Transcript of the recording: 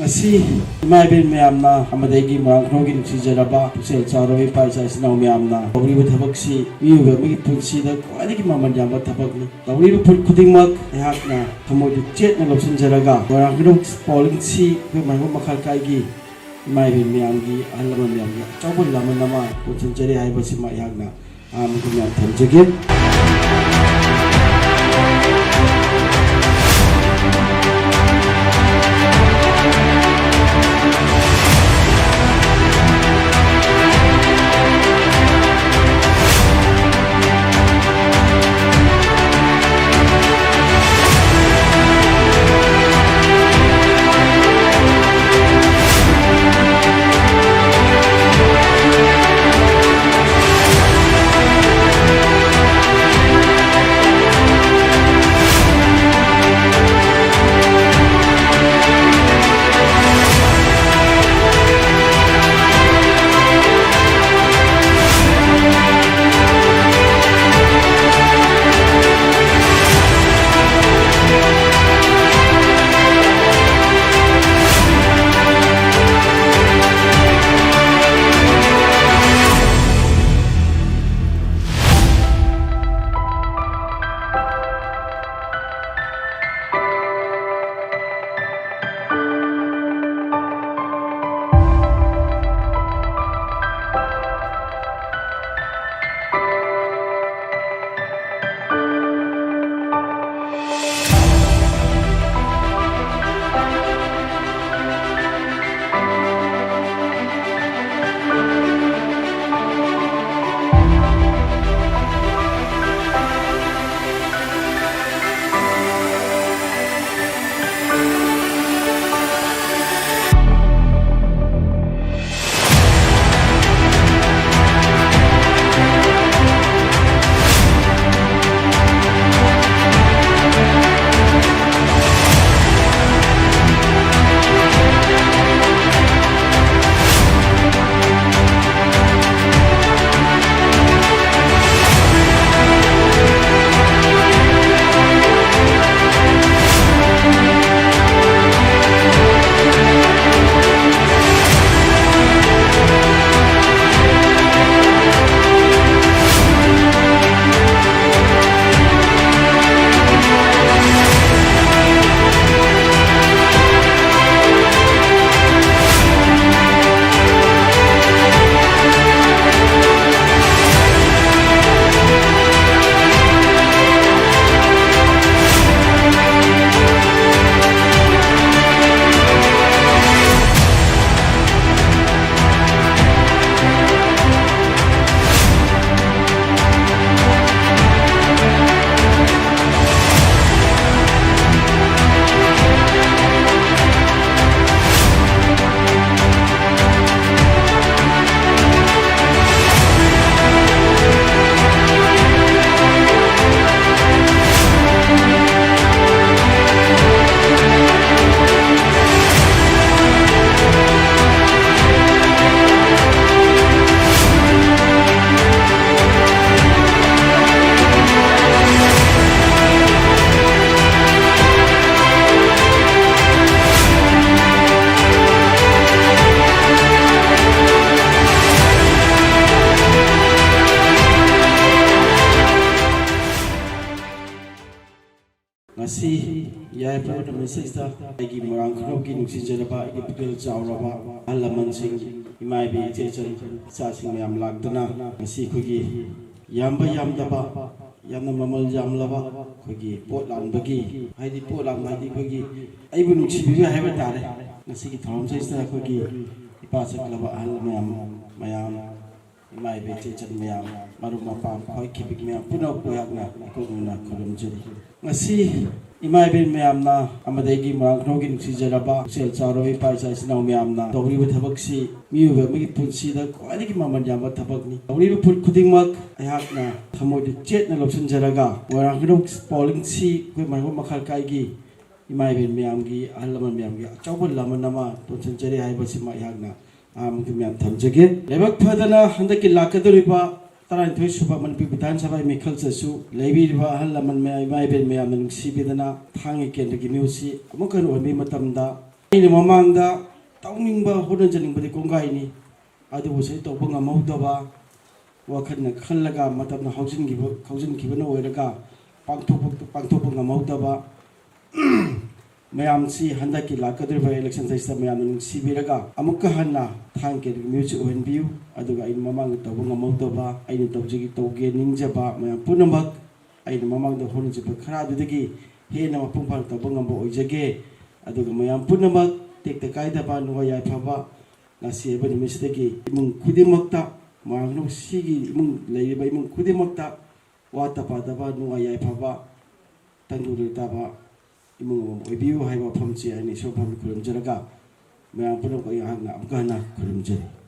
ngasi imai ben mayamna amadegi Moirangkhunou gi nungsijaraba puksel charawi paisa sinau mayamna tawriba thabaksi miuba migi punsi da kwaligi maman yamba thabakni tawriba phut khudingmak ayakna thamoi chetna lopsinjaraga Moirangkhunou polling si koi mai makhal kaigi imai ben mayamgi alama mayamgi chawbul lamanama punsinjari haibasi ma ayakna amgina thamjage ngasi yai pura message ta agi Moirangkhunou gi nungsijaraba agi pukel chawraba alaman sing imai bi chechan sa sing yam lagdana ngasi khogi yamba yamdaba yamna mamal jamlaba khogi pot lanbagi haidi pot lan haidi khogi aibu nungsibi haiba tare ngasi gi thom saista khogi ipa saklaba al mayam imai bi chechan mayam marum mapam khoi kibik mayam puno poyakna kokuna kholum jeri ngasi imai ben mayamna amadegi Moirangkhunou gi nungsijaraba sel charawi paisa sinau mayamna tawriba thabaksi miuba migi punsi da kwaligi maman yamba thabakni tawriba phut khudingmak ayakna thamoi chetna lopsinjaraga Moirangkhunou polling si koi mai makhal kaigi imai ben mayamgi alaman mayamgi chawbul lamanama tonsinjari haibasi ma ayakna amgi mayam thamjage lebak phadana handaki lakaduriba Taran Thoi Suba Manipur Bidhan Sabha Mikhal Sasu Levi Riva Halaman Mai Ben Mayam Sibidana Tangi Kendagi Musi Amukan Wami Matamda ꯑꯩꯅ ꯃꯃꯥꯡꯗ ꯇꯧꯅꯤꯡꯕ ꯍꯣꯠꯅꯖꯅꯤꯡꯕꯗꯤ ꯀꯣꯡꯒꯥꯏꯅꯤ ꯑꯗꯨꯕꯨ ꯁꯤ ꯇꯧꯕ ꯉꯝꯍꯧꯗꯕ ꯋꯥꯈꯜꯅ ꯈꯜꯂꯒ ꯃꯇꯝꯅ ꯍꯧꯖꯤꯟꯈꯤꯕꯅ ꯑꯣꯏꯔꯒ ꯄꯥꯡꯊꯣꯛꯄ ꯉꯝꯍꯧꯗꯕ ꯃꯌꯥꯝꯁꯤ ꯍꯟꯗꯛꯀꯤ ꯂꯥꯛꯀꯗꯧꯔꯤꯕ ꯏꯂꯦꯛꯁꯟꯁꯤꯗ ꯃꯌꯥꯝꯅ ꯅꯨꯡꯁꯤꯕꯤꯔꯒ ꯑꯃꯨꯛꯀ ꯍꯟꯅ ꯊꯥꯡꯒꯤ ꯃ꯭ꯌꯨꯖꯤꯛ ꯑꯣꯏꯍꯟꯕꯤꯌꯨ ꯑꯗꯨꯒ ꯑꯩꯅ ꯃꯃꯥꯡꯗ ꯇꯧꯕ ꯉꯝꯍꯧꯗꯕ ꯑꯩꯅ ꯇꯧꯒꯦ ꯅꯤꯡꯖꯕ ꯃꯌꯥꯝ ꯄꯨꯝꯅꯃꯛ ꯑꯩꯅ ꯃꯃꯥꯡꯗ ꯍꯣꯠꯅꯖꯕ ꯈꯔꯗꯨꯗꯒꯤ ꯍꯦꯟꯅ ꯃꯄꯨꯡ ꯐꯥꯅ ꯇꯧꯕ ꯉꯝꯕ ꯑꯣꯏꯖꯒꯦ ꯑꯗꯨꯒ ꯃꯌꯥꯝ ꯄꯨꯝꯅꯃꯛ ꯇꯦꯛꯇ ꯀꯥꯏꯗꯕ ꯅꯨꯡꯉꯥꯏ ꯌꯥꯏꯐꯕ ꯉꯁꯤ ꯍꯥꯏꯕ ꯅꯨꯃꯤꯠꯁꯤꯗꯒꯤ ꯏꯃꯨꯡ ꯈꯨꯗꯤꯡꯃꯛꯇ ꯃꯣꯏꯔꯥꯡꯈꯨꯅꯧ ꯁꯤꯒꯤ ꯏꯃꯨꯡ ꯂꯩꯔꯤꯕ ꯏꯃꯨꯡ ꯈꯨꯗꯤꯡꯃꯛꯇ ꯋꯥꯠꯇ ꯄꯥꯗꯕ ꯅꯨꯡꯉꯥꯏ ꯌꯥꯏꯐꯕ ꯇꯪꯗꯨ ꯂꯩꯇꯥꯕ ꯏꯃꯨꯡ ꯑꯃ ꯑꯣꯏꯕꯤꯌꯨ ꯍꯥꯏꯕ ꯋꯥꯐꯝꯁꯤ ꯑꯩꯅ ꯏꯁꯣꯔ ꯐꯝ ꯈꯨꯔꯨꯝꯖꯔꯒ ꯃꯌꯥꯝ ꯄꯨꯝꯅꯃꯛ ꯑꯩꯍꯥꯛꯅ ꯑꯃꯨꯛꯀ ꯍꯟꯅ ꯈꯨꯔꯨꯝꯖꯔꯤ